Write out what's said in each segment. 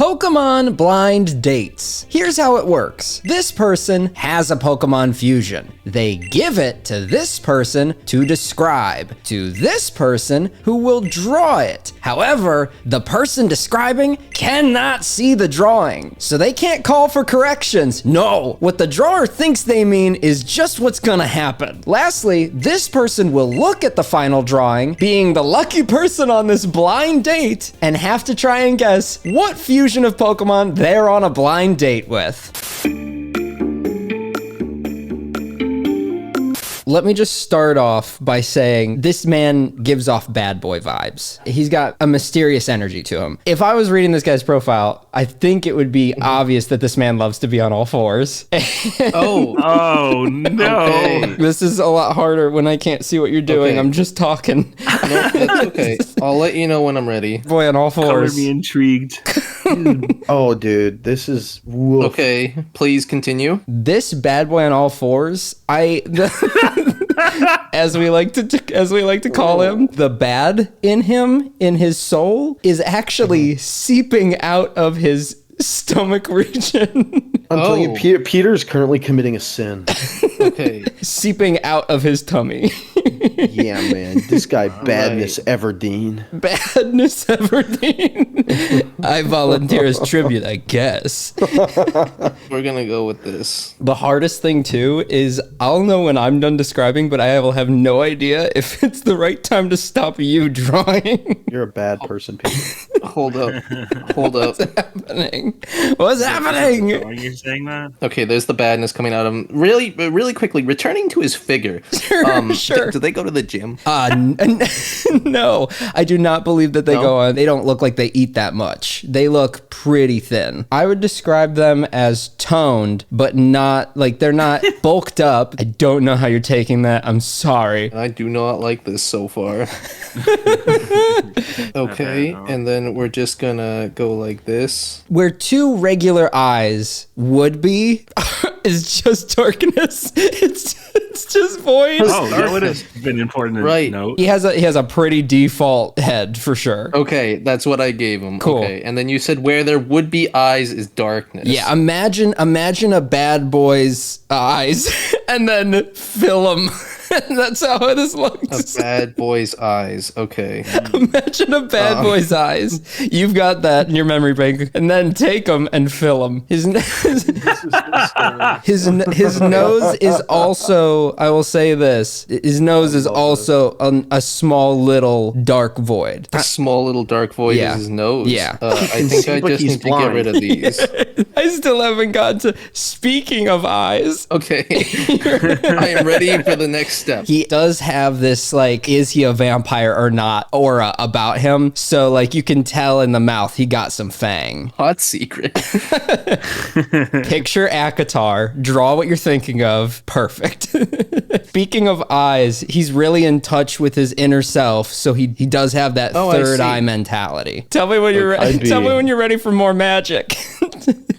Pokemon blind dates. Here's how it works. This person has a Pokemon fusion. They give it to this person to describe, to this person who will draw it. However, the person describing cannot see the drawing, so they can't call for corrections. No, what the drawer thinks they mean is just what's gonna happen. Lastly, this person will look at the final drawing, being the lucky person on this blind date, and have to try and guess what fusion of Pokemon they're on a blind date with. Let me just start off by saying this man gives off bad boy vibes. He's got a mysterious energy to him. If I was reading this guy's profile, I think it would be obvious that this man loves to be on all fours. Oh no. Okay. This is a lot harder when I can't see what you're doing. Okay. I'm just talking. No, that's okay. I'll let you know when I'm ready. Boy on all Color fours. me intrigued. Oh, dude, this is woof. Okay, please continue. This bad boy on all fours, as we like to call him, the bad in him, in his soul, is actually seeping out of his stomach region. I'm telling you, Peter's currently committing a sin. Okay. Seeping out of his tummy. Yeah, man. This guy, Badness Everdeen. Badness Everdeen. I volunteer as tribute, I guess. We're gonna go with this. The hardest thing, too, is I'll know when I'm done describing, but I will have no idea if it's the right time to stop you drawing. You're a bad person, Peter. Hold up. Hold up. What's happening? What's happening? Are you saying that? Okay, there's the badness coming out of him. Really quickly, returning to his figure. Sure. Do they go to the gym? No, I do not believe that they go on. They don't look like they eat that much. They look pretty thin. I would describe them as toned, but not like they're not bulked up. I don't know how you're taking that. I'm sorry. I do not like this so far. Okay, and then we're just gonna go like this. Where two regular eyes would be is just darkness. It's just void. Oh, that would have been important to Right. note. He has a pretty default head for sure. Okay, that's what I gave him. Cool. Okay, and then you said where there would be eyes is darkness. Yeah, imagine a bad boy's eyes and then fill them. That's how this looks. A bad boy's eyes. Okay. Imagine a bad boy's eyes. You've got that in your memory bank, and then take them and fill them. His nose is also. I will say this: his nose is also a small little dark void. A small little dark void Yeah. is his nose. Yeah. I think I but just he's need to get rid of these. I still haven't gotten to. Speaking of eyes, Okay. I am ready for the next step. he does have this, like, is he a vampire or not aura about him. So, like, you can tell in the mouth he got some fang. Hot secret. Picture Akatar, draw what you're thinking of. Perfect. Speaking of eyes, he's really in touch with his inner self, so he does have that third see. eye mentality. Tell me when you're tell me when you're ready for more magic.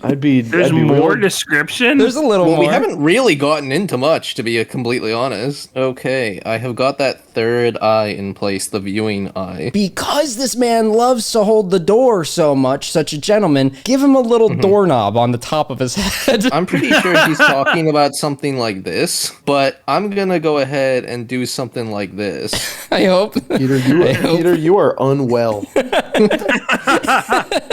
There's more description? There's a little Well, more. we haven't really gotten into much, to be completely honest. Okay, I have got that third eye in place, the viewing eye. Because this man loves to hold the door so much, such a gentleman, give him a little doorknob on the top of his head. I'm pretty sure he's talking about something like this, but I'm gonna go ahead and do something like this. I hope. Peter, you are unwell.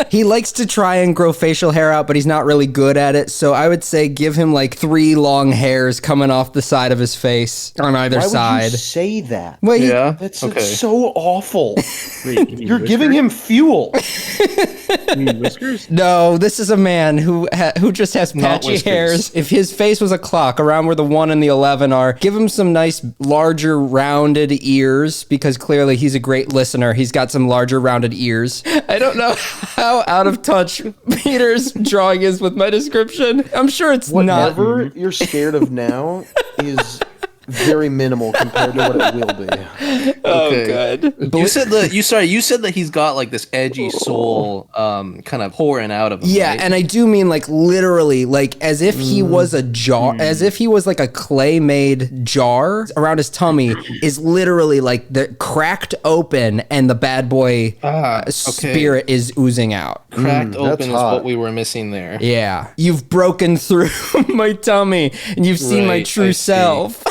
He likes to try and grow facial hair out, but he's not really good at it. So I would say give him like 3 long hairs coming off the side of his face on either Why would side. you say that? Well, Yeah? That's okay. so awful. Wait, you mean You're giving him fuel. You mean whiskers? No, this is a man who just has Not patchy whiskers. hairs. If his face was a clock around where the 1 and the 11 are, give him some nice larger rounded ears because clearly he's a great listener. He's got some larger rounded ears. I don't know how out of touch Peter's drawing is with my description. I'm sure it's not. Whatever you're scared of now is very minimal compared to what it will be. Oh, Okay. good. You said that he's got like this edgy soul kind of pouring out of him. Yeah, right? and I do mean like literally, like as if he was a jar, as if he was like a clay-made jar around his tummy is literally like the cracked open and the bad boy spirit is oozing out. Cracked open is hot. what we were missing there. Yeah, you've broken through my tummy and you've seen my Right, true I see. self.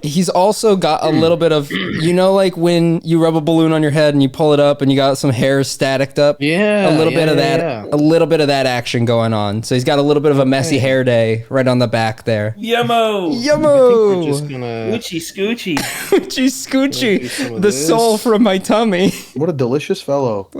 He's also got a little bit of, like when you rub a balloon on your head and you pull it up and you got some hair staticked up. Yeah, a little bit of that, yeah. a little bit of that action going on. So he's got a little bit of a messy hair day right on the back there. Yummo. Yummo! We're just gonna. Scoochie, scoochie. Scoochie, do some Scoochie, of the this. soul from my tummy. What a delicious fellow.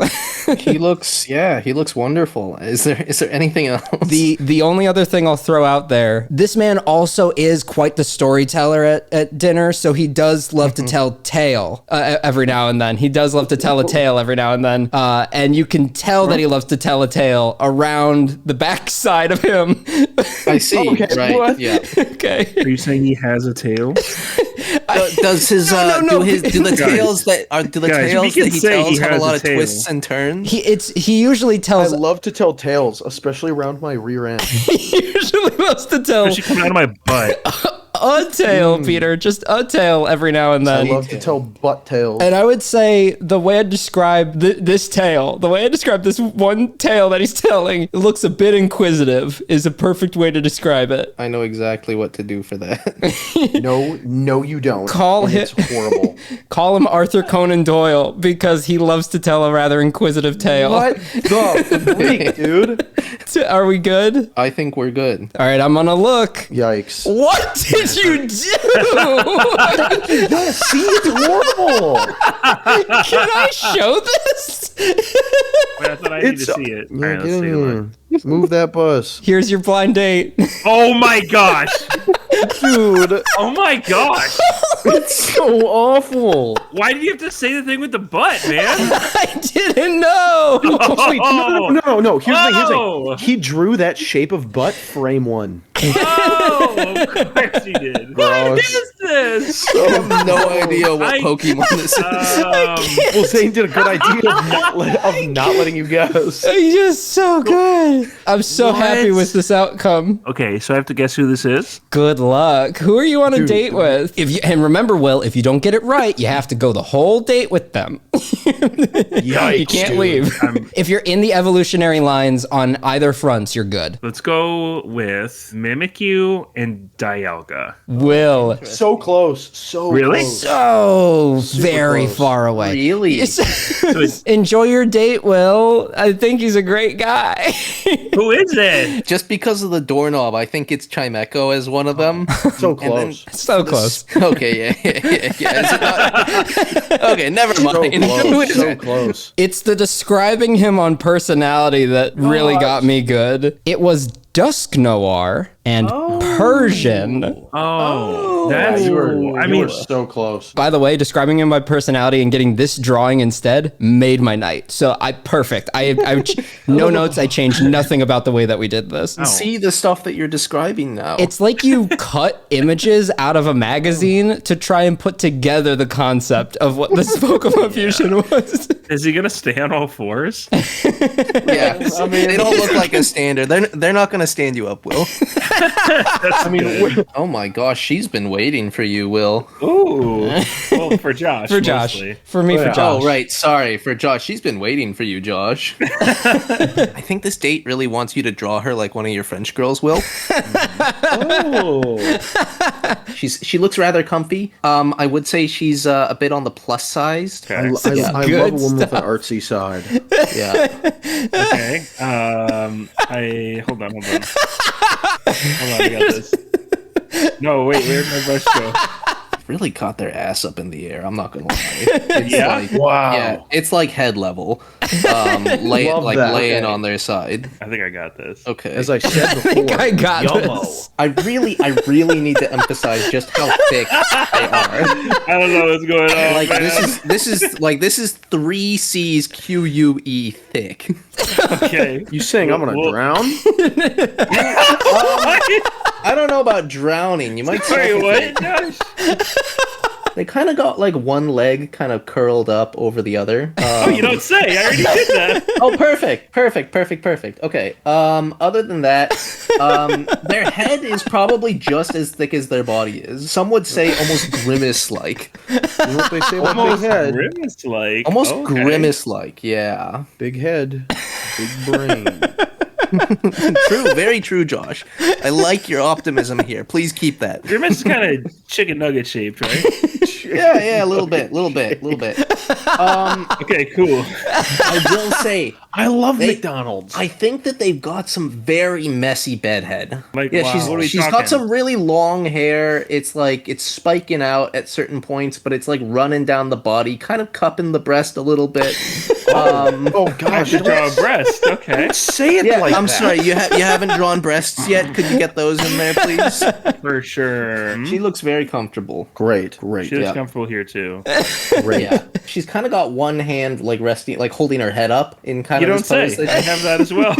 He looks wonderful. Is there anything else? The only other thing I'll throw out there, this man also is quite the storyteller at dinner, so he does love to tell tale every now and then. He does love to tell a tale every now and then, and you can tell that he loves to tell a tale around the backside of him. I see. Okay, Right. what? Yeah. Okay. Are you saying he has a tail? Does his no. do the tales that Guys, we can he say tells he have a has lot a of tail. twists and turns? He usually I tells. love to tell tales, especially around my rear end. He usually loves to tell She coming out of my butt. a tale, Peter, just a tale every now and I then. love to tell butt tales. And I would say the way I describe this tale, the way I describe this one tale that he's telling, it looks a bit inquisitive, is a perfect way to describe it. I know exactly what to do for that. No, you don't. Call And him- It's horrible. Call him Arthur Conan Doyle because he loves to tell a rather inquisitive tale. What the freak, dude? Are we good? I think we're good. All right, I'm gonna look. Yikes. What did you do? Yeah, see, it's horrible. Can I show this? Wait, I thought I need to see it. All right, let's Get see in it. here. Move that bus. Here's your blind date. Oh my gosh! Dude, Oh my gosh! it's so awful. Why did you have to say the thing with the butt, man? I didn't know. Wait, no. Here's the Oh. thing. He drew that shape of butt frame one. Oh, of course he did. What Gross. is this? I have no idea what I- Pokemon this is. Well, Zane did a good idea of not letting you guess. He's just so good. I'm so What? happy with this outcome. Okay, so I have to guess who this is? Good luck. Who are you on a date with? And remember, Will, if you don't get it right, you have to go the whole date with them. Yikes, You can't dude. leave. If you're in the evolutionary lines on either fronts, you're good. Let's go with Mimikyu and Dialga. Will. So close. So Really? close. So very close. far away. Really? Enjoy your date, Will. I think he's a great guy. Who is it? Just because of the doorknob, I think it's Chimecho as one of them. So And then- close. So close. Okay, yeah. Is it not? Okay, never So mind. Who close. is So it? close. It's the describing him on personality that really got me good. It was Dusk Noir and Persian. Oh, that's. You were, I you mean, were so close. By the way, describing him by personality and getting this drawing instead made my night. So perfect. No notes. I changed nothing about the way that we did this. See the stuff that you're describing now. It's like you cut images out of a magazine to try and put together the concept of what this Pokemon fusion was. is he gonna stay on all fours? yeah. They don't look like a standard. They're not gonna stand you up, Will. I mean, Oh my gosh, she's been waiting for you, Will. Ooh. Well, for Josh. For Josh. mostly. For me, for Josh. Oh, right. Sorry for Josh. She's been waiting for you, Josh. I think this date really wants you to draw her like one of your French girls, Will. Oh. She looks rather comfy. I would say she's a bit on the plus size. Okay. I love a Good woman with an artsy side. Yeah. Okay. Hold on. Hold on, I got this. No, wait, where'd my brush go? Really got their ass up in the air. I'm not gonna lie. It's Yeah? like, Wow. yeah, it's like head level, Love that. laying Okay. on their side. I think I got this. Okay. As I said before. I got Yummo. this. I really need to emphasize just how thick they are. I don't know what's going on. Like man. this is 3 C's QUE thick. Okay. You saying I'm gonna Well- drown? I don't know about drowning. You might Sorry, suffocate. what, Josh? They kind of got like one leg kind of curled up over the other. Oh, you don't say. I already did that. Oh, perfect. Okay. Other than that, their head is probably just as thick as their body is. Some would say almost grimace-like. You know what they say about Almost big head? grimace-like. Almost Okay. grimace-like, yeah. Big head, big brain. True, very true, Josh. I like your optimism here. Please keep that. Grimace is kind of chicken nugget shaped, right? Yeah, a little bit. Okay, cool. I will say, I love They- McDonald's. I think that they've got some very messy bedhead. Like, Yeah, wow, what are we she's talking? got some really long hair. It's like it's spiking out at certain points, but it's like running down the body, kind of cupping the breast a little bit. Oh I gosh, should draw a breast. Okay, say it Yeah, like I'm that. sorry, you haven't drawn breasts yet. Could you get those in there, please? for sure. She looks very comfortable. Great. She looks yeah. comfortable here too. Great. Yeah, she's kind of got one hand like resting, like holding her head up in kind You of don't this say. pose. I have that as well.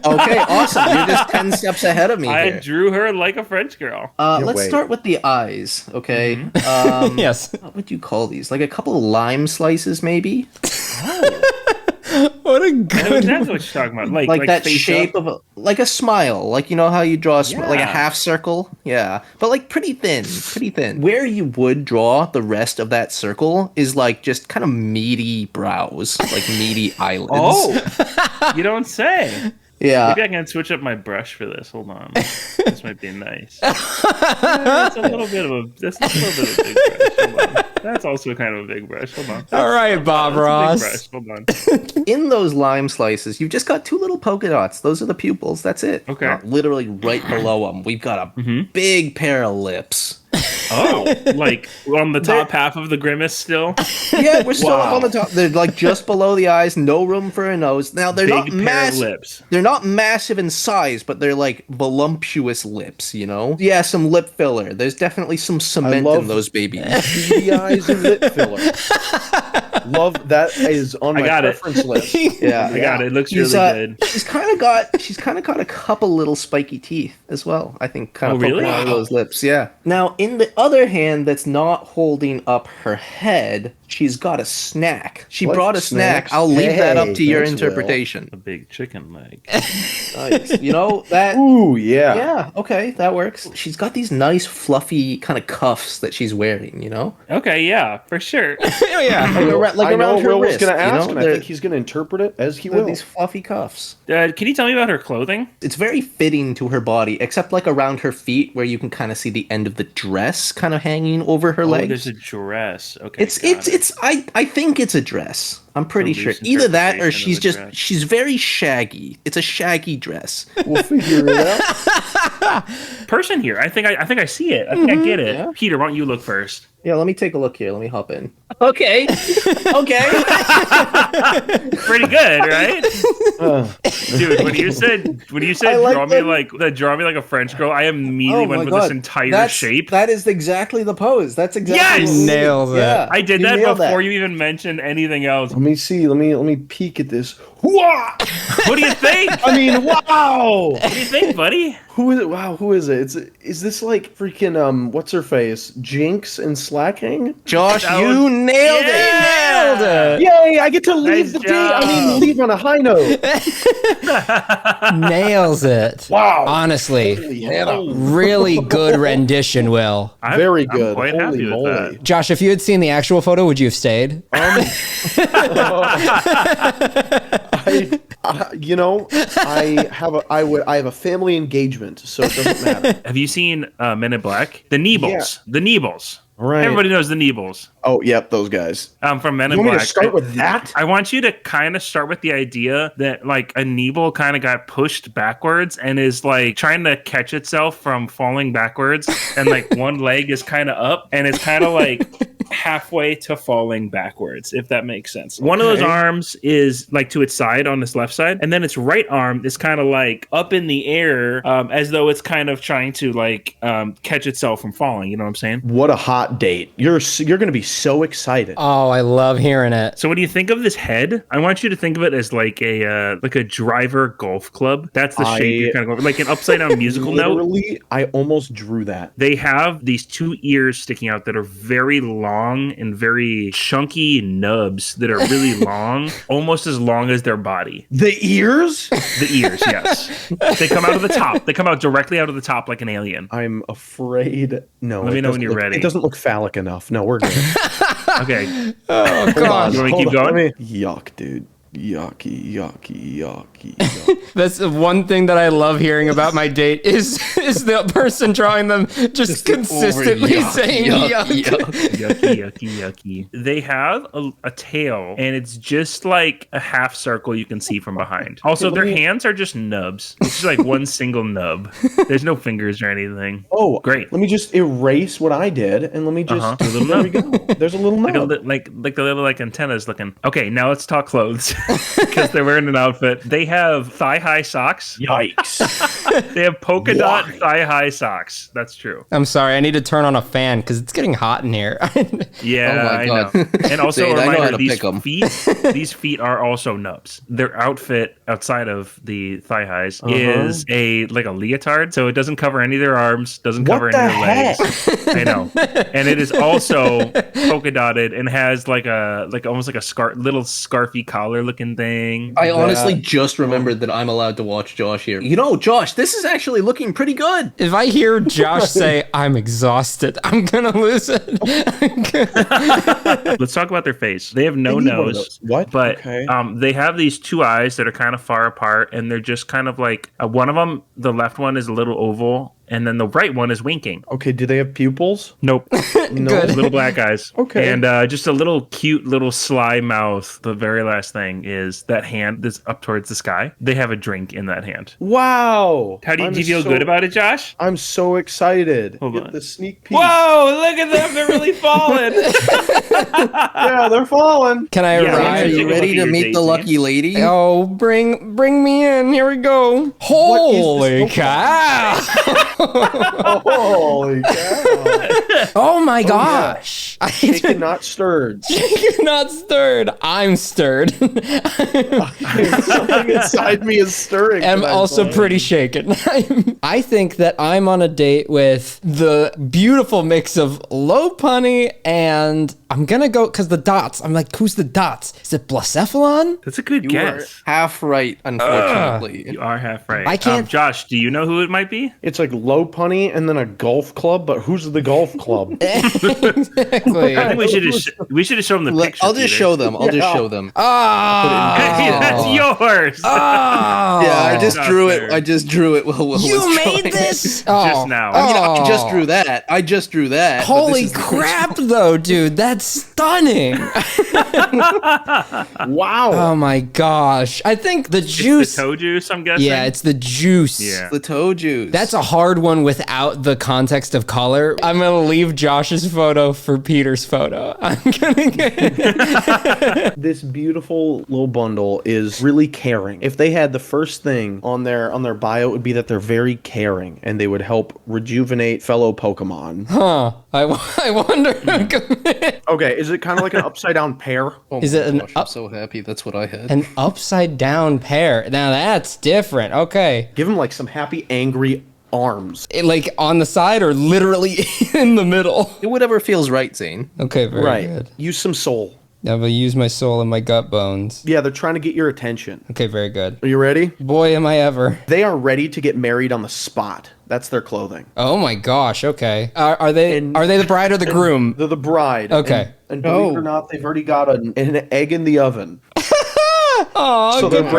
Okay, awesome. You're just 10 steps ahead of me I here. drew her like a French girl. Let's wait. start with the eyes, okay? Yes. What would you call these? Like a couple of lime slices, maybe? What a I know good. exactly what you're talking about. Like that face shape up. of like a smile. Like, you know how you draw like a Yeah. half circle? Yeah. But like pretty thin. Where you would draw the rest of that circle is like just kind of meaty brows, like meaty eyelids. Oh, you don't say. Yeah. Maybe I can switch up my brush for this. Hold on. This might be nice. That's a little bit of a big brush. Hold on. That's also kind of a big brush. Hold on. All right, Bob That's a big Ross. brush. Hold on. In those lime slices, you've just got two little polka dots. Those are the pupils. That's it. Okay. Literally right below them, we've got a big pair of lips. Oh, like on the top half of the grimace still. Yeah, we're still up Wow. on the top. They're like just below the eyes, no room for a nose. Now they're Big not pair of massive. lips. They're not massive in size, but they're like voluptuous lips, you know? Yeah, some lip filler. There's definitely some cement love- in those babies. Beady eyes and lip filler. Love that is on I my got it. preference list. Yeah, I got it. It looks She's, really good. She's kind of got a couple little spiky teeth as well. I think kind Oh, of really? poking out of those lips. Yeah. Now, in the other hand, that's not holding up her head. She's got a snack. She What brought a snack. snacks? I'll leave that up Hey, to your thanks, Will. interpretation. A big chicken leg. Nice. You know that. Ooh, yeah. Yeah. Okay, that works. She's got these nice fluffy kind of cuffs that she's wearing. You know, Okay, yeah, for sure. Oh, yeah. like I know around her Will was wrist. going to you ask, know? and I They're- think he's going to interpret it as he they're will. these fluffy cuffs. Can you tell me about her clothing? It's very fitting to her body, except like around her feet, where you can kind of see the end of the dress kind of hanging over her Oh, legs. there's a dress. Okay, It's got it. I think it's a dress. I'm pretty It's a sure. loose Either that or interpretation she's of a just dress. she's very shaggy. It's a shaggy dress. We'll figure it out. person here. I think I see it. I think I get it. yeah. Peter, why don't you look first? Yeah, let me take a look here. Let me hop in. Okay. Okay. Pretty good, right? Dude, when you said I like draw me like a French girl, I immediately went with this entire shape. That is exactly the pose. That's exactly Yes! what we did. Nailed it. Yeah, I did you that nailed before that. you even mentioned anything else. Let me see. Let me peek at this. Hooah! What do you think? I mean, wow! What do you think, buddy? Who is it? Wow, who is it? Is this like freaking what's her face? Jinx and Slacking? Josh, That you was- nailed it. Nailed it. Yay! I get to leave Nice the day. I mean, job. leave on a high note. Nails it. Wow! Honestly, Holy Hannah. really good rendition, Will. Very I'm good. quite Holy happy moly. with that. Josh, if you had seen the actual photo, would you have stayed? I have a family engagement, so it doesn't matter. Have you seen Men in Black? The Niebles. Yeah. The Niebles. Right. Everybody knows the Niebles. Oh, yep, those guys. From Men in You want me Black. to start with that? I want you to kind of start with the idea that like a Neeble kind of got pushed backwards and is like trying to catch itself from falling backwards, and like one leg is kind of up, and it's kind of like halfway to falling backwards, if that makes sense. One of those arms is like to its side on this left side, and then its right arm is kind of like up in the air, as though it's kind of trying to like catch itself from falling. You know what I'm saying? What a hot date. You're going to be so excited. Oh, I love hearing it. So when you think of this head, I want you to think of it as like a driver golf club. That's the shape you're kind of going for, like an upside down musical note. Literally, I almost drew that. They have these two ears sticking out that are very long and very chunky nubs that are really long, almost as long as their body. The ears? The ears, yes. They come out of the top. They come out directly out of the top like an alien. I'm afraid. No. Let me know when you're ready. It doesn't look phallic enough. No, we're good. Okay. Oh, God. You want to keep going? Yuck, dude. Yucky. That's the one thing that I love hearing about my date is the person drawing them just consistently saying yuck. Yucky. They have a tail, and it's just like a half circle you can see from behind. Also, their hands are just nubs. It's just like one single nub. There's no fingers or anything. Oh, great. Let me just erase what I did, and let me just... There we go. There's a little nub. Like the little like antennas looking. Okay, now let's talk clothes. Because they're wearing an outfit. They have thigh-high socks. Yikes. They have polka dot thigh-high socks. That's true. I'm sorry, I need to turn on a fan because it's getting hot in here. Yeah, Oh my God. I know. And also Zane, a I know how reminder, to pick 'em. these feet are also nubs. Their outfit outside of the thigh-highs is a leotard, so it doesn't cover any of their arms, doesn't cover any of their legs. I know. And it is also polka dotted and has almost like a little scarfy collar looking thing. I honestly just remembered that I'm allowed to watch Josh here. You know, Josh, this is actually looking pretty good. If I hear Josh say, I'm exhausted, I'm going to lose it. Let's talk about their face. They have no They need one of nose. those. What? But Okay. they have these two eyes that are kind of far apart, and they're just kind of like one of them, the left one is a little oval, and then the right one is winking. Okay, do they have pupils? Nope. No. Good. Little black eyes. Okay. And just a little cute little sly mouth. The very last thing is that hand that's up towards the sky. They have a drink in that hand. Wow. Do you feel good about it, Josh? I'm so excited. Hold Get on. the sneak peek. Whoa, look at them. They're really falling. Yeah, they're falling. Can I Yeah, Are ride? Take you a look ready at to your meet date, the Zane. lucky lady? Oh, bring me in. Here we go. Holy this cow. Holy cow. Oh my gosh. Shaken, not stirred. Shaken, not stirred. I'm stirred. Something inside me is stirring. I'm tonight, also boy. pretty shaken. I think that I'm on a date with the beautiful mix of low punny and I'm gonna go because the dots. I'm like, who's the dots? Is it Blacephalon? That's a good You guess. are half right, unfortunately. You are half right. I can't- Josh, do you know who it might be? It's like low punny and then a golf club, but who's the golf club? Exactly. I think we should have shown them the picture. I'll just Peter. show them. I'll just Yeah. show them. Hey, that's yours. Oh. Yeah, I just Not drew fair. it. I just drew it. You made this? Oh. Just now. I mean, I just Oh. drew that. I just drew that. but this Holy is the first- crap, though, dude. That's stunning. Wow. Oh my gosh. I think the It's juice. the toe juice, I'm guessing. Yeah, it's the juice. Yeah. The toe juice. That's a hard one without the context of color. I'm going to leave Josh's photo for Peter's photo. I'm going to get... This beautiful little bundle is really caring. If they had the first thing on their bio, it would be that they're very caring and they would help rejuvenate fellow Pokemon. Huh. I wonder. Okay, is it kind of like an upside down pear? Oh Is my it an gosh, I'm so happy. That's what I had. An upside down pear. Now that's different. Okay. Give them like some happy, angry arms. Like on the side or literally in the middle? Whatever feels right, Zane. Okay, very Right. good. Use some soul. I will use my soul and my gut bones. Yeah, they're trying to get your attention. Okay, very good. Are you ready? Boy, am I ever. They are ready to get married on the spot. That's their clothing. Oh my gosh, okay. Are they the bride or the groom? They're the bride. Okay. And believe it or not, they've already got an egg in the oven. Oh, So good they're for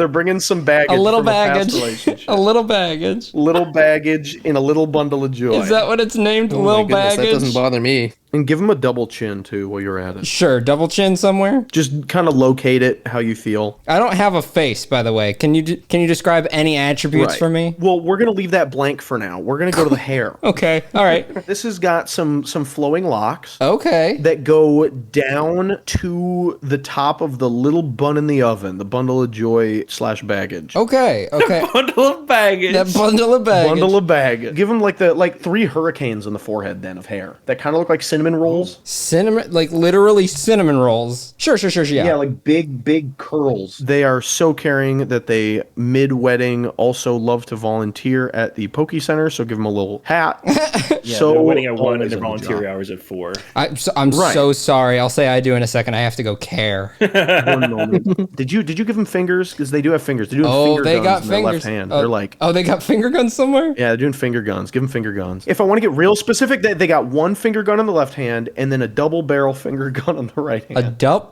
bringing them. some baggage. A little from past baggage. relationship. A little baggage. Little baggage in a little bundle of joy. Is that what it's named? Oh my Little goodness, baggage? that doesn't bother me. And give him a double chin, too, while you're at it. Sure, double chin somewhere. Just kind of locate it how you feel. I don't have a face, by the way. Can you describe any attributes for me? Well, we're going to leave that blank for now. We're going to go to the hair. Okay, all right. This has got some flowing locks. Okay. That go down to the top of the little bun in the oven, the bundle of joy / baggage. Okay. Bundle of baggage. That bundle of baggage. Bundle of baggage. Give him like 3 hurricanes on the forehead then of hair. That kind of look like cinnamon rolls. Cinnamon, like literally cinnamon rolls. Sure, yeah. Yeah, like big curls. They are so caring that they mid-wedding also love to volunteer at the Poke Center, so give them a little hat. Yeah, so they're wedding at 1 and always their on the volunteer job. hours at 4. I'm Right. so sorry. I'll say I do in a second. I have to go care. 1 moment. Did you give them fingers? Because they do have fingers. They do have finger they guns got in their fingers. left hand. Oh, They're like, they got finger guns somewhere? yeah, they're doing finger guns. Give them finger guns. If I want to get real specific, they got 1 finger gun on the left hand and then a double barrel finger gun on the right hand. A dup?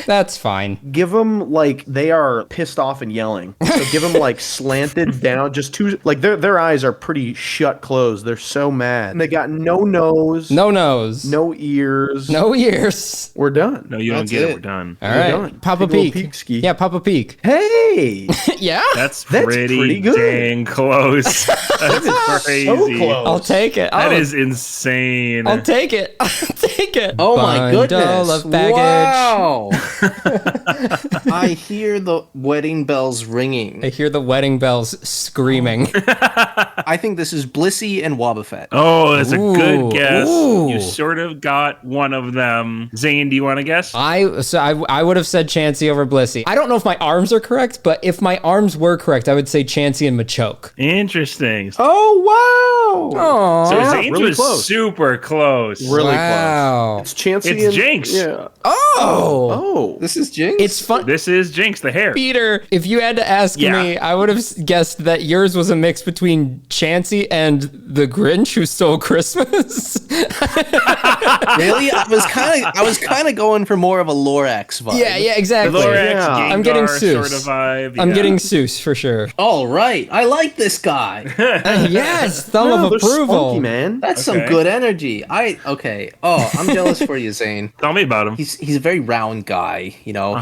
That's fine. Give them like they are pissed off and yelling. So give them like slanted down, just 2, like their eyes are pretty shut closed. They're so mad. And they got no nose, No nose. no ears, No ears. We're done. No, you That's don't get it. it. We're done. All right. done. Pop a Take a little peek. peek ski. Yeah, pop a peek. Hey, Yeah? That's pretty pretty good. dang close. That's crazy. so close. I'll take it. That is insane. I'll take it. I'll take it. Oh my Bundle goodness! of baggage. Wow! I hear the wedding bells ringing. I hear the wedding bells screaming. I think this is Blissey and Wobbuffet. Oh, that's a Ooh, good guess. ooh. You sort of got one of them. Zane, do you want to guess? I would have said Chansey over Blissey. I don't know if my arms are correct, but if my arms were correct, I would say Chansey and Machoke. Interesting. Oh wow! Oh, So yeah, Zane's really was close. super close. Really wow. close. It's Chansey It's and Jinx. Yeah. Oh, Oh. This is Jinx. it's fun. This is Jinx, the hair. Peter, if you had to ask Yeah. me, I would have guessed that yours was a mix between Chansey and the Grinch who stole Christmas. Really? I was kind of going for more of a Lorax vibe. yeah, exactly. Lorax, Yeah. Gengar I'm getting sort Seuss. of vibe. I'm yeah. getting Seuss for sure. All right. I like this guy. Yes, thumb No, of they're approval. spunky, man. That's some Okay. good energy. Okay. Oh, I'm jealous for you, Zane. Tell me about him. He's a very round guy, you know.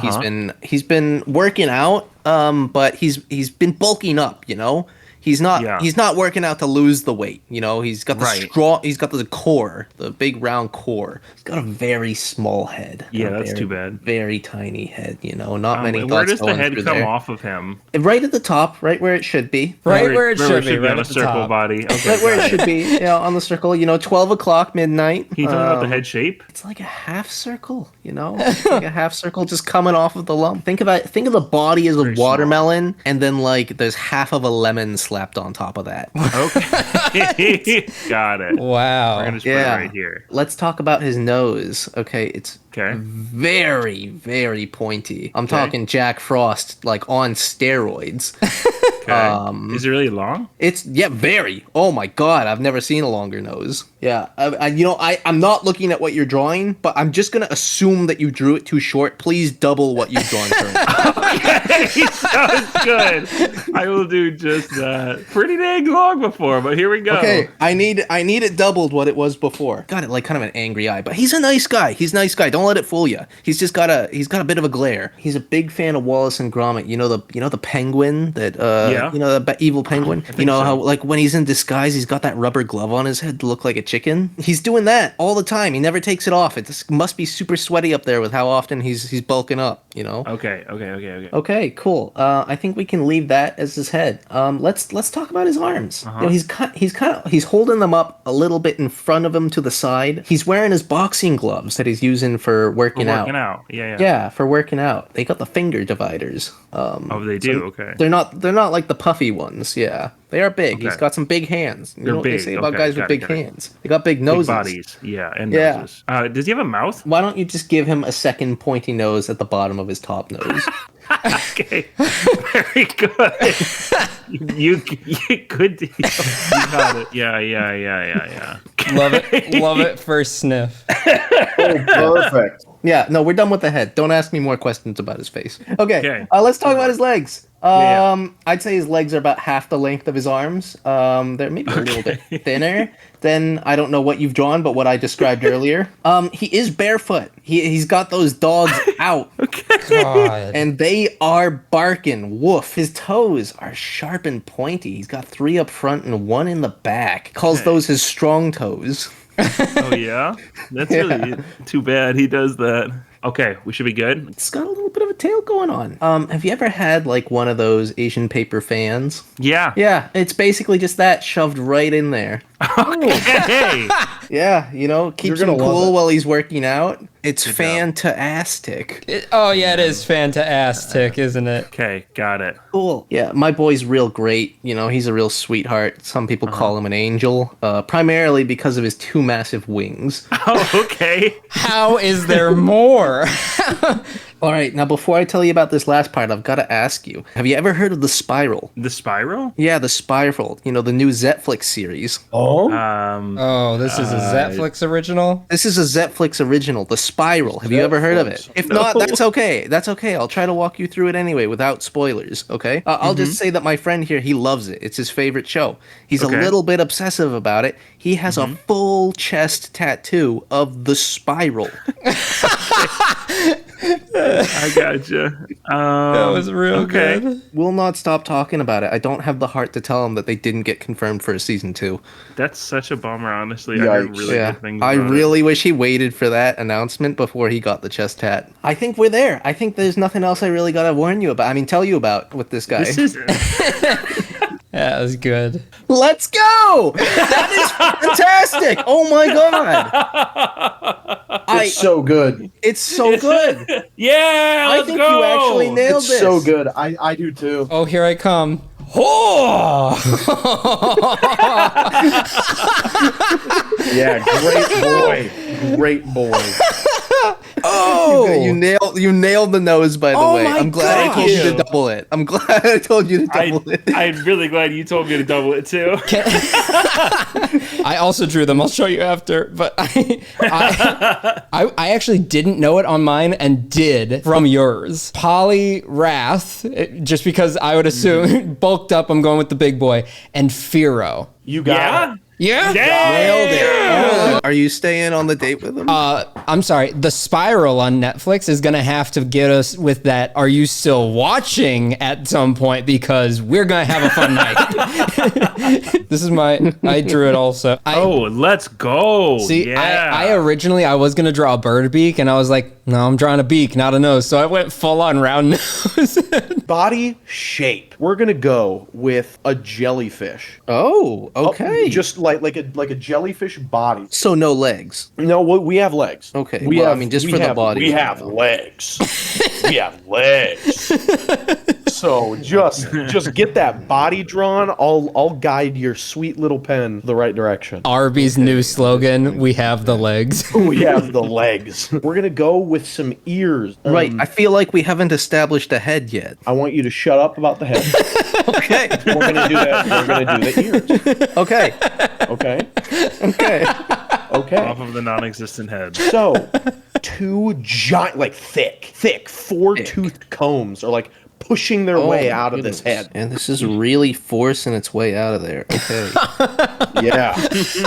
He's been working out, but he's been bulking up, you know. He's not working out to lose the weight, you know. He's got the core, the big round core. He's got a very small head. Yeah, that's too bad. Very tiny head, you know. Not many Where thoughts does the going head through come there. off of him? Right at the top, right where it should be. Right where it should be, right on a at the circle top. body. Okay, Right where got it should be, you know, on the circle, you know, 12 o'clock, midnight. Can you tell me about the head shape? It's like a half circle, you know? It's like a half circle just coming off of the lump. Think of the body as a watermelon, and then like there's half of a lemon slapped on top of that. Okay. Got it. Wow. We're going to put it right here. Let's talk about his nose. Okay, it's Okay. very, very pointy. I'm talking Jack Frost, like on steroids. Okay. Is it really long? It's very. Oh my god, I've never seen a longer nose. Yeah, I'm not looking at what you're drawing, but I'm just gonna assume that you drew it too short. Please double what you've drawn currently. Sounds good. I will do just that. Pretty dang long before, but here we go. Okay, I need it doubled what it was before. Got it like kind of an angry eye, but he's a nice guy. He's a nice guy. Don't let it fool you. He's got a bit of a glare. He's a big fan of Wallace and Gromit. You know the penguin that you know the evil penguin. You know how like when he's in disguise, he's got that rubber glove on his head to look like a chicken. He's doing that all the time. He never takes it off. It just must be super sweaty up there with how often he's bulking up. You know. Okay. Okay, cool. I think we can leave that as his head. Let's talk about his arms. You know, he's holding them up a little bit in front of him to the side. He's wearing his boxing gloves that he's using for working out. Yeah, for working out. They got the finger dividers. Oh, they do. Okay. They're not like the puffy ones. Yeah, they are big. He's got some big hands. You know what they say about guys with big hands? They got big noses. Big bodies. Yeah, and noses. Does he have a mouth? Why don't you just give him a second pointy nose at the bottom of his top nose? Okay. Very good. You good. You got it. Yeah. Love it first sniff. Oh, perfect. Yeah, no, we're done with the head. Don't ask me more questions about his face. Okay. Let's talk about his legs. I'd say his legs are about half the length of his arms. They're maybe a little bit thinner than, I don't know what you've drawn, but what I described earlier. He is barefoot. He's got those dogs out. God. And they are barking. Woof. His toes are sharp and pointy. He's got 3 up front and 1 in the back. Calls those his strong toes. Oh, yeah? That's really too bad he does that. Okay, we should be good. It's got a little bit of a tail going on. Have you ever had like one of those Asian paper fans? Yeah. Yeah, it's basically just that shoved right in there. Okay. Yeah, you know, keeps him cool while he's working out. It's fantastic. Oh, yeah, it is fantastic, isn't it? Okay, got it. Cool. Yeah, my boy's real great. You know, he's a real sweetheart. Some people call him an angel, primarily because of his 2 massive wings. Oh, okay. How is there more? All right, now before I tell you about this last part, I've got to ask you, have you ever heard of The Spiral? The spiral? Yeah, The Spiral. You know, the new Zetflix series. Oh? Oh, this is a Zetflix original? This is a Zetflix original, The Spiral. Have you ever heard of it? If not, that's okay. That's okay. I'll try to walk you through it anyway without spoilers, okay? I'll just say that my friend here, he loves it. It's his favorite show. He's a little bit obsessive about it. He has a full chest tattoo of The Spiral. I gotcha. That was real good. We'll not stop talking about it. I don't have the heart to tell him that they didn't get confirmed for a season 2. That's such a bummer, honestly. Yikes. I heard really good things I about really wish he waited for that announcement before he got the chest tat. I think we're there. I think there's nothing else I really gotta warn you about. I mean, tell you about with this guy. This is Yeah, that was good. Let's go! That is fantastic! Oh my god! It's so good. It's so good. Yeah, I think you actually nailed It's this. so good. I do too. Oh, here I come. Oh! Yeah, great boy. Great boy. Oh! You nailed the nose, by the way. my I'm glad I told you to gosh. double it. I'm glad I told you to double it. I'm really glad you told me to double it too. I also drew them. I'll show you after. But I actually didn't know it on mine and did from yours. Poly Wrath, just because I would assume bulked up, I'm going with the big boy, and Firo. You got it. Yeah? Nailed it. Are you staying on the date with him? I'm sorry. The Spiral on Netflix is going to have to get us with that. Are you still watching at some point? Because we're going to have a fun night. This is I drew it also. Let's go. See, yeah. I originally was going to draw a bird beak, and I was like, no, I'm drawing a beak, not a nose. So I went full on round nose. Body shape. We're gonna go with a jellyfish. Oh, okay. Just like a jellyfish body. So no legs. No, we have legs. Okay. We Well, have, I mean, just we for the have- body. We have legs. We have legs. So just get that body drawn. I'll guide your sweet little pen the right direction. Arby's new slogan, we have the legs. We have the legs. We're gonna go with some ears. Right. I feel like we haven't established a head yet. I want you to shut up about the head. Okay. We're gonna do that. We're gonna do the ears. Okay. Okay. Okay. Okay. Off of the non-existent head. So, 2 giant, like thick, 4-toothed combs are like pushing their way out of this head. And this is really forcing its way out of there. Okay. Yeah.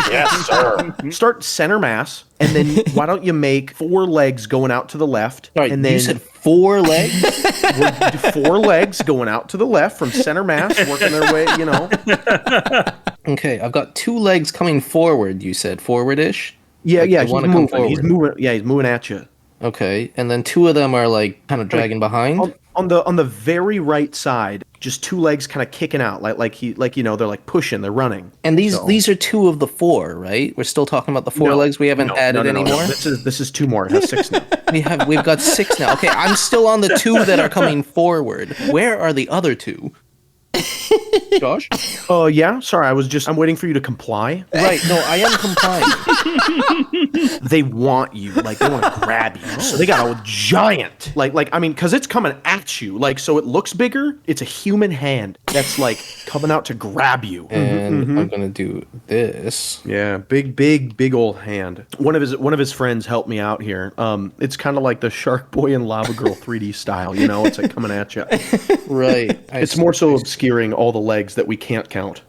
Yes, sir. Start center mass, and then why don't you make 4 legs going out to the left? Sorry, and then you said 4 legs? 4 legs going out to the left from center mass, working their way, you know. Okay, I've got 2 legs coming forward, you said. Forward-ish? Yeah, Like yeah, they he's wanna come moving. He's forward. moving. Yeah, he's moving at you. Okay, and then 2 of them are like kind of dragging behind? On the very right side, just 2 legs kind of kicking out, like you know, they're like pushing, they're running. And these are 2 of the 4, right? We're still talking about the 4 legs. We haven't added any more. This is 2 more. It has 6 now. We've got 6 now. Okay, I'm still on the 2 that are coming forward. Where are the other 2? Josh? Oh yeah. Sorry, I'm waiting for you to comply. Right. No, I am complying. they want you, like they want to grab you. So they got a giant, I mean, because it's coming at you, like, so it looks bigger. It's a human hand that's like coming out to grab you. And I'm gonna do this. Yeah, big old hand. One of his friends helped me out here. It's kind of like the Shark Boy and Lava Girl 3D style. You know, it's like coming at you. Right. It's more so obscuring all the legs that we can't count.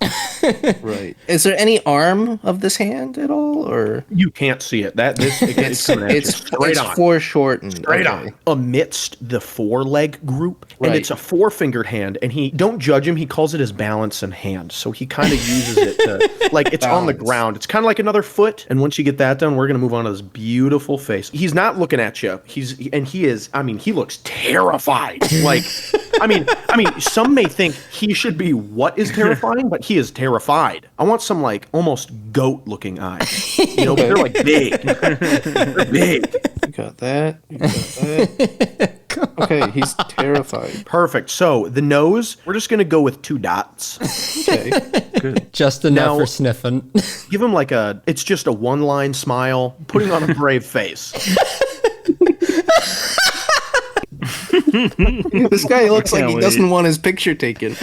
Right. Is there any arm of this hand at all, or you can't see it? It's coming at you straight on. Foreshortened. Straight on. Amidst the 4-leg group, and it's a 4-fingered hand. And don't judge him. He calls it his balance and hand. So he kind of uses it to like it's on the ground. It's kind of like another foot. And once you get that done, we're gonna move on to this beautiful face. He's not looking at you. He is. I mean, he looks terrified. Like, I mean, some may think he should be what is terrifying, but he is terrified. I want some like almost goat-looking eyes. You know, but they're like big. They're big. You got that. You got that. Okay, he's terrified. Perfect. So the nose, we're just gonna go with 2 dots. Okay. Good. Just enough for sniffing. Give him it's just a 1-line smile, putting on a brave face. This guy looks like he doesn't want his picture taken.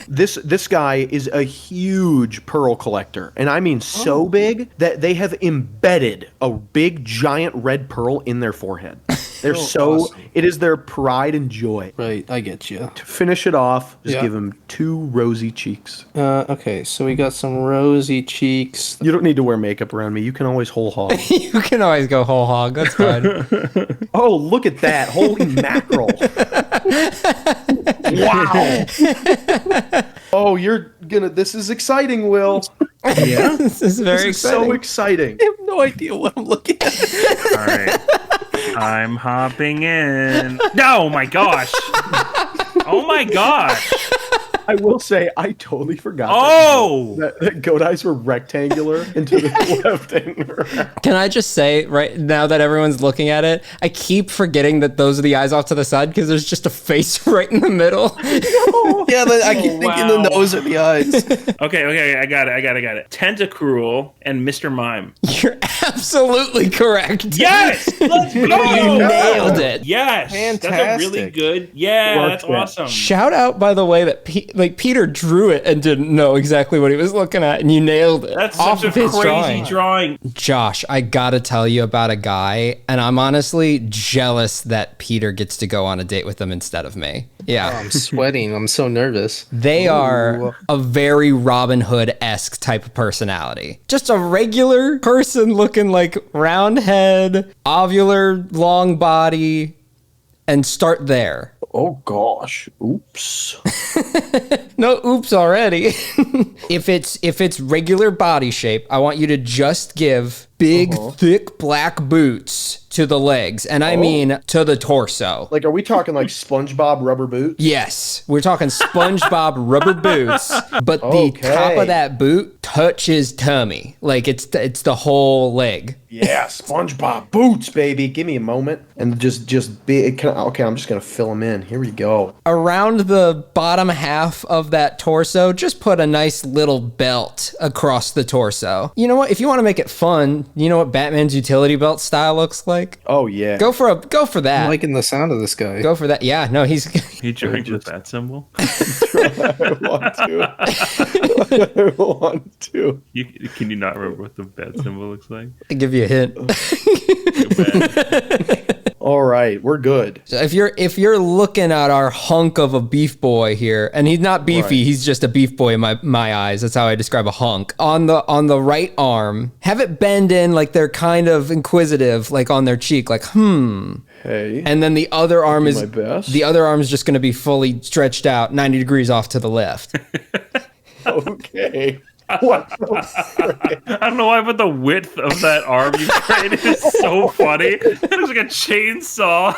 This guy is a huge pearl collector, and I mean so big that they have embedded a big giant red pearl in their forehead. They're awesome. It is their pride and joy. Right, I get you. To finish it off, just give him 2 rosy cheeks. Okay, so we got some rosy cheeks. You don't need to wear makeup around me. You can always whole hog. You can always go whole hog. That's fine. Oh, look at that. Holy mackerel. Wow. Oh, this is exciting, Will. Yeah. This is very exciting. So exciting. I have no idea what I'm looking at. All right. I'm hopping in. No, my gosh. Oh my gosh. I will say, I totally forgot that goat eyes were rectangular and to the left and right. Can I just say, right now that everyone's looking at it, I keep forgetting that those are the eyes off to the side because there's just a face right in the middle. Yeah, I keep thinking the nose are the eyes. Okay, I got it. Tentacruel and Mr. Mime. You're absolutely correct. Yes! Let's go! You nailed it. Yes! Fantastic. That's a really good... Yeah, that's awesome. Shout out, by the way, that Peter drew it and didn't know exactly what he was looking at, and you nailed it. That's such a crazy drawing. Josh, I gotta tell you about a guy, and I'm honestly jealous that Peter gets to go on a date with him instead of me. Yeah. Oh, I'm sweating. I'm so nervous. They are a very Robin Hood-esque type of personality. Just a regular person looking like round head, ovular, long body, and start there. Oh gosh. Oops. No oops already. If it's regular body shape, I want you to just give big, thick black boots to the legs. And I mean to the torso. Like, are we talking like SpongeBob rubber boots? Yes. We're talking SpongeBob rubber boots. But the top of that boot touches tummy. Like, it's the whole leg. Yeah, SpongeBob boots, baby. Give me a moment. And just be... Okay, I'm just going to fill them in. Here we go. Around the bottom half of that torso, just put a nice little belt across the torso. You know what? If you want to make it fun, you know what Batman's utility belt style looks like? Oh, yeah. Go for that. I'm liking the sound of this guy. Go for that. Yeah, no, he's... He joined the bat symbol? I want to. Can you not remember what the bat symbol looks like? I'll give you a hint. All right, we're good. So if you're looking at our hunk of a beef boy here, and he's not beefy, he's just a beef boy in my eyes. That's how I describe a hunk. On the right arm, have it bend in like they're kind of inquisitive, like on their cheek, like Hey. And then the other arm is just going to be fully stretched out 90 degrees off to the left. Okay. What? I don't know why, but the width of that arm you created is so funny. It looks like a chainsaw.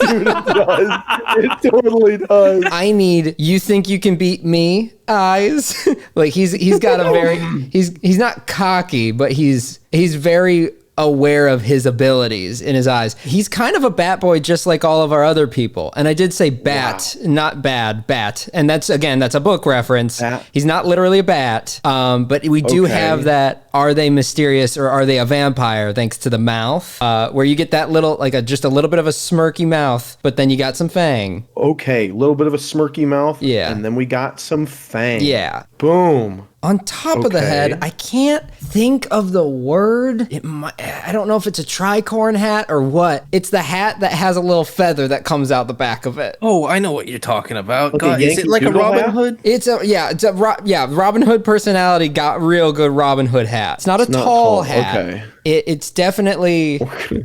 Dude, it does. It totally does. I need you think you can beat me eyes. Like he's got a very he's not cocky, but he's very aware of his abilities in his eyes. He's kind of a bat boy just like all of our other people. And I did say bat, not bad, bat. And that's a book reference. Bat. He's not literally a bat, but we do have that, are they mysterious or are they a vampire, thanks to the mouth, where you get that little, like just a little bit of a smirky mouth, but then you got some fang. Okay, a little bit of a smirky mouth. Yeah. And then we got some fang. Yeah. Boom. On top of the head, I can't think of the word. I don't know if it's a tricorn hat or what. It's the hat that has a little feather that comes out the back of it. Oh, I know what you're talking about. Like God, is it like a Robin Hood? It's a Robin Hood personality got real good Robin Hood hat. It's not a tall hat. Okay. It's definitely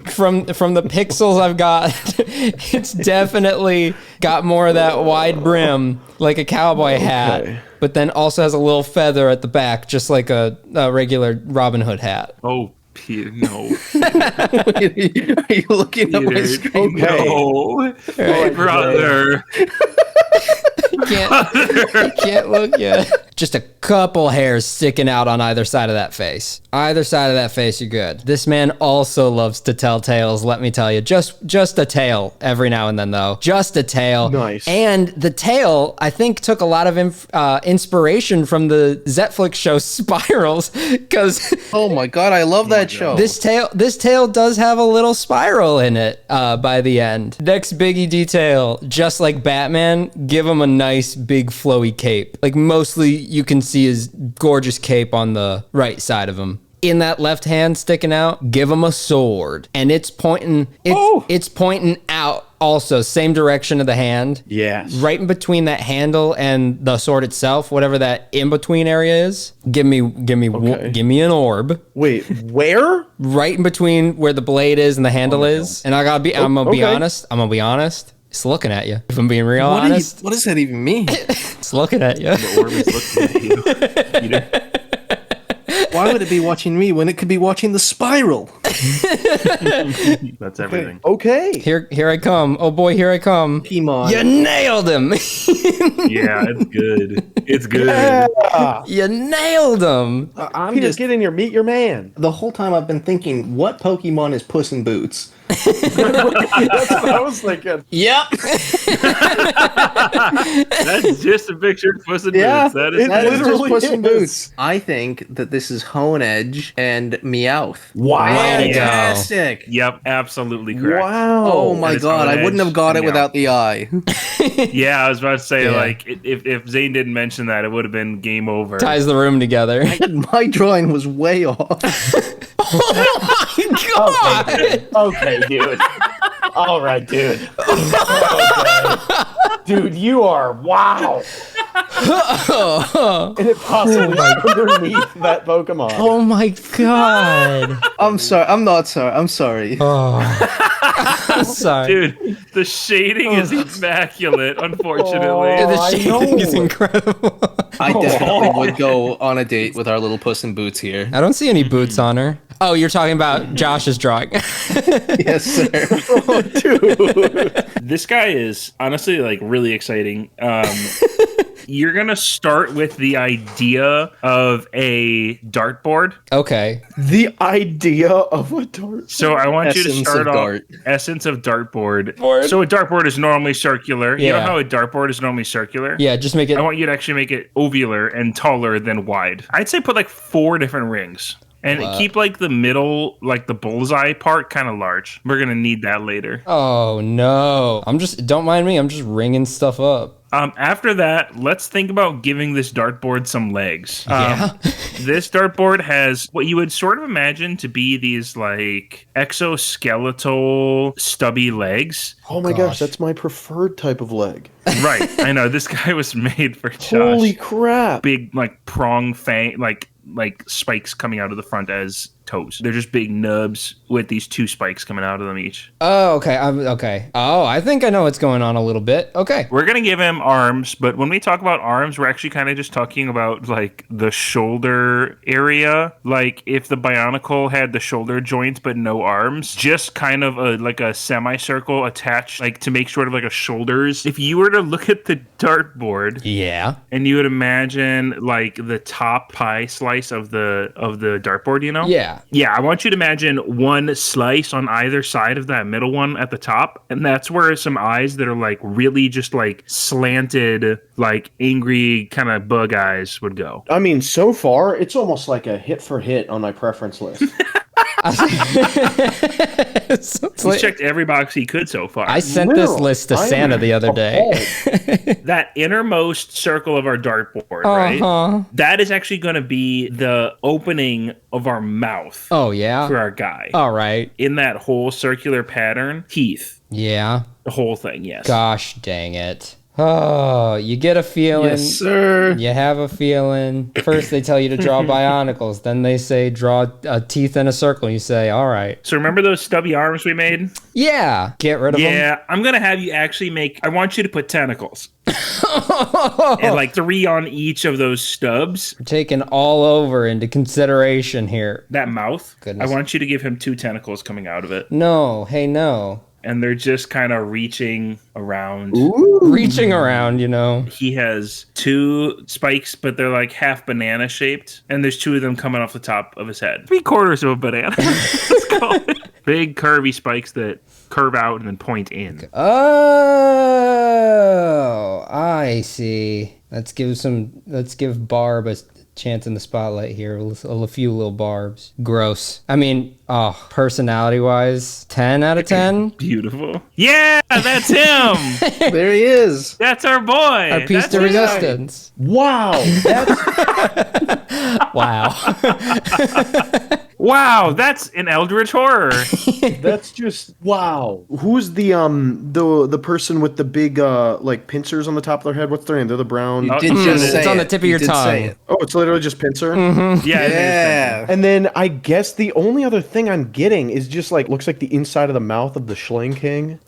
from the pixels I've got. It's definitely got more of that wide brim like a cowboy hat. But then also has a little feather at the back, just like a regular Robin Hood hat. Oh, Peter, no. Are you looking at my screen? No. Hey, brother. You can't look yet. Just a couple hairs sticking out on either side of that face. Either side of that face, you're good. This man also loves to tell tales, let me tell you. Just a tale every now and then, though. Just a tale. Nice. And the tale, I think, took a lot of inspiration from the Zetflix show Spirals, because... Oh my god, I love that show. This tale does have a little spiral in it by the end. Next biggie detail, just like Batman, give him a nice big flowy cape. Like mostly you can see his gorgeous cape on the right side of him. In that left hand sticking out, give him a sword. And it's pointing out also, same direction of the hand. Yes. Right in between that handle and the sword itself, whatever that in-between area is. Give me an orb. Wait, where? Right in between where the blade is and the handle is. And I'm gonna be honest. It's looking at you. If I'm being real honest. What does that even mean? It's looking at you. The orb is looking at you. Why would it be watching me when it could be watching the spiral? That's everything. Okay. Here I come. Oh boy, here I come. Pokemon. You nailed him. Yeah, it's good. It's good. Yeah. You nailed him. I'm Peter, just get in here. Meet your man. the whole time I've been thinking, what Pokemon is Puss in Boots? That's what I was thinking. Yep. That's just a picture of Puss in Yeah, Boots. That is That is just literally Puss in is. Boots. I think that this is Honedge and Meowth. Wow. Fantastic. Yep, absolutely correct. Wow. Oh my And it's god, I Honedge wouldn't have got it and without the eye. Yeah, I was about to say, Yeah. like, if Zane didn't mention that, it would have been game over. Ties the room together. My drawing was way off. Oh my god. Okay, dude. All right, dude. Okay. Dude, you are wow. And it possibly underneath that Pokemon. Oh my god. I'm sorry. I'm not sorry. I'm sorry. I'm sorry. Dude, the shading is immaculate, unfortunately. The I shading is know. incredible. I definitely would go on a date with our little Puss in Boots here. I don't see any boots on her. Oh, you're talking about Josh's drawing. Yes, sir. This guy is honestly like really exciting. You're gonna start with the idea of a dartboard. Okay. The idea of a dart. So I want you to Essence start of off dart. essence of dartboard. Board. So a dartboard is normally circular. You know Yeah. how a dartboard is normally circular? Yeah, just make it. I want you to actually make it ovular and taller than wide. I'd say put like 4 different rings. And keep like the middle, like the bullseye part kind of large. We're going to need that later. Oh no. Don't mind me. I'm just ringing stuff up. After that, let's think about giving this dartboard some legs. Yeah. This dartboard has what you would sort of imagine to be these like exoskeletal stubby legs. Oh my gosh, that's my preferred type of leg. Right. I know. This guy was made for Josh. Holy crap. Big like prong fang, like spikes coming out of the front as toes. They're just big nubs with these 2 spikes coming out of them each. Oh, okay. Okay. Oh, I think I know what's going on a little bit. Okay. We're going to give him arms, but when we talk about arms, we're actually kind of just talking about like the shoulder area. Like if the Bionicle had the shoulder joints but no arms, just kind of like a semicircle attached like to make sort of like a shoulders. If you were to look at the dartboard, Yeah. and you would imagine like the top pie slice of the dartboard, you know? Yeah. Yeah. Yeah, I want you to imagine one slice on either side of that middle one at the top, and that's where some eyes that are like really just like slanted, like angry kind of bug eyes would go. I mean, so far, it's almost like a hit for hit on my preference list. He's checked every box he could so far. I sent this list to Santa the other day. That innermost circle of our dartboard, right? That is actually going to be the opening of our mouth. Oh, yeah? For our guy. All right. In that whole circular pattern, teeth. Yeah. The whole thing, yes. Gosh dang it. Oh, you get a feeling. Yes, sir. You have a feeling. First they tell you to draw bionicles. Then they say draw teeth in a circle. You say, all right. So remember those stubby arms we made? Yeah. Get rid of them. Yeah, I'm going to have you actually I want you to put tentacles. And like 3 on each of those stubs. We're taking all over into consideration here. That mouth. Goodness. I want you to give him 2 tentacles coming out of it. No. Hey, no. And they're just kind of reaching around. Ooh. Reaching around, you know. He has 2 spikes, but they're like half banana shaped. And there's 2 of them coming off the top of his head. 3/4 of a banana. Let's call it. Big curvy spikes that curve out and then point in. Oh, I see. Let's give Barb a chance in the spotlight here. A few little barbs. Gross. I mean, personality-wise, 10 out of 10. Beautiful. Yeah, that's him. There he is. That's our boy. Our piece de resistance. Wow. Wow. Wow, that's an eldritch horror. That's just wow. Who's the person with the big like pincers on the top of their head? What's their name? They're the brown. You did just say it's on the tip of your tongue. Oh, it's literally just pincer. Mm-hmm. Yeah. Yeah. And then I guess the only other thing I'm getting is just like looks like the inside of the mouth of the Schling King.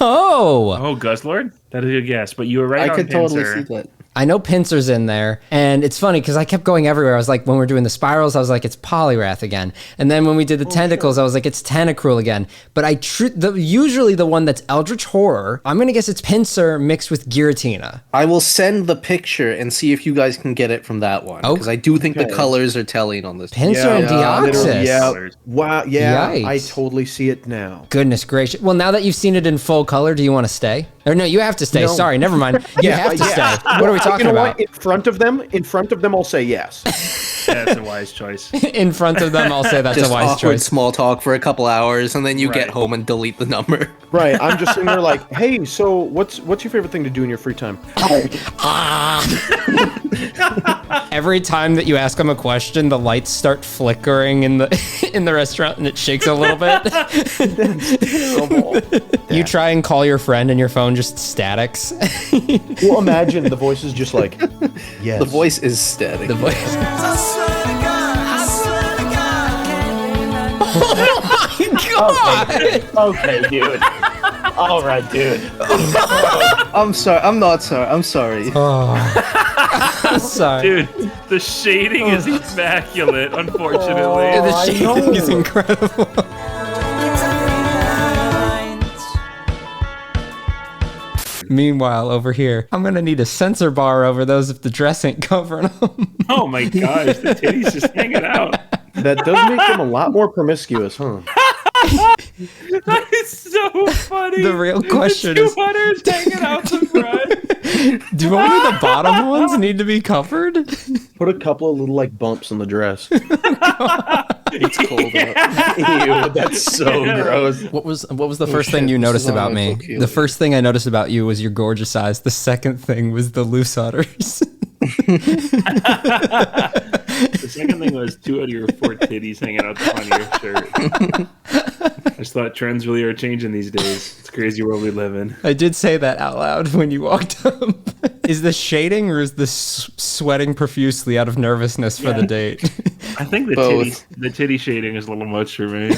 Oh, Guzzlord? That is a good guess, but you were right I on could totally Pincer. see that. I know Pincer's in there, and it's funny because I kept going everywhere. I was like, when we're doing the spirals, I was like, it's Poliwrath again. And then when we did the tentacles, I was like, it's Tentacruel again. But usually the one that's Eldritch Horror, I'm going to guess it's Pincer mixed with Giratina. I will send the picture and see if you guys can get it from that one. Because I do think the colors are telling on this. Pincer and Deoxys. Yeah. Wow. Yeah. Yikes. I totally see it now. Goodness gracious. Well, now that you've seen it in full color, do you want to stay? Or no, you have to stay. No. Sorry, never mind. You have to stay. What are we talking about? What? In front of them, I'll say yes. That's a wise choice. In front of them, I'll say that's Just a wise awkward choice. small talk for a couple hours, and then you get home and delete the number. Right. I'm just sitting there like, hey, so what's your favorite thing to do in your free time? Every time that you ask them a question, the lights start flickering in the restaurant, and it shakes a little bit. Terrible. You try and call your friend, and your phone just statics. Well, imagine the voice is just like, yes. The voice is static. The voice. Oh my god! Okay, dude. All right, dude. I'm sorry. I'm not sorry. I'm sorry. I'm sorry. Dude, the shading is immaculate, unfortunately. The shading is incredible. Meanwhile, over here, I'm gonna need a sensor bar over those if the dress ain't covering them. Oh my gosh, the titties just hanging out. That does make them a lot more promiscuous, huh? That is so funny. The real question the is, two hunters hanging out the front. do only the bottom ones need to be covered? Put a couple of little like bumps on the dress. It's cold out. Ew, that's so gross. What was the first thing you noticed about me? The first thing I noticed about you was your gorgeous eyes. The second thing was the loose udders. The second thing was 2 out of your 4 titties hanging out the front of your shirt. I just thought trends really are changing these days. It's a crazy world we live in. I did say that out loud when you walked up. Is this shading or is this sweating profusely out of nervousness for the date? I think the titty shading is a little much for me.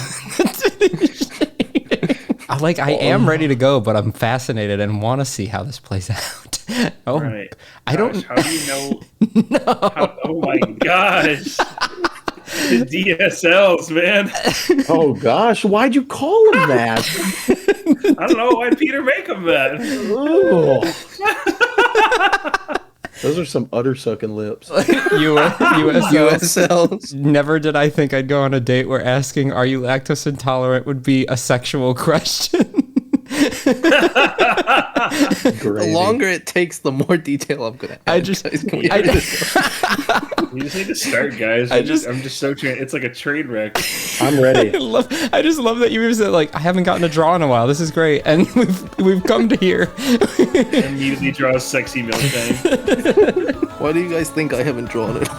I am ready to go, but I'm fascinated and want to see how this plays out. Oh, Right. I don't. How do you know? No. Oh my gosh. The DSLs, man. Oh gosh, why'd you call him that? I don't know. Why'd Peter make him that? Oh. Those are some utter sucking lips. USLs. Never did I think I'd go on a date where asking, "Are you lactose intolerant?" would be a sexual question. The longer it takes, the more detail I'm gonna add. We just need to start, guys. I'm just so it's like a train wreck. I'm ready. I just love that you even said, like, I haven't gotten a draw in a while. This is great, and we've come to here. Immediately draw a sexy milk tank. Why do you guys think I haven't drawn it?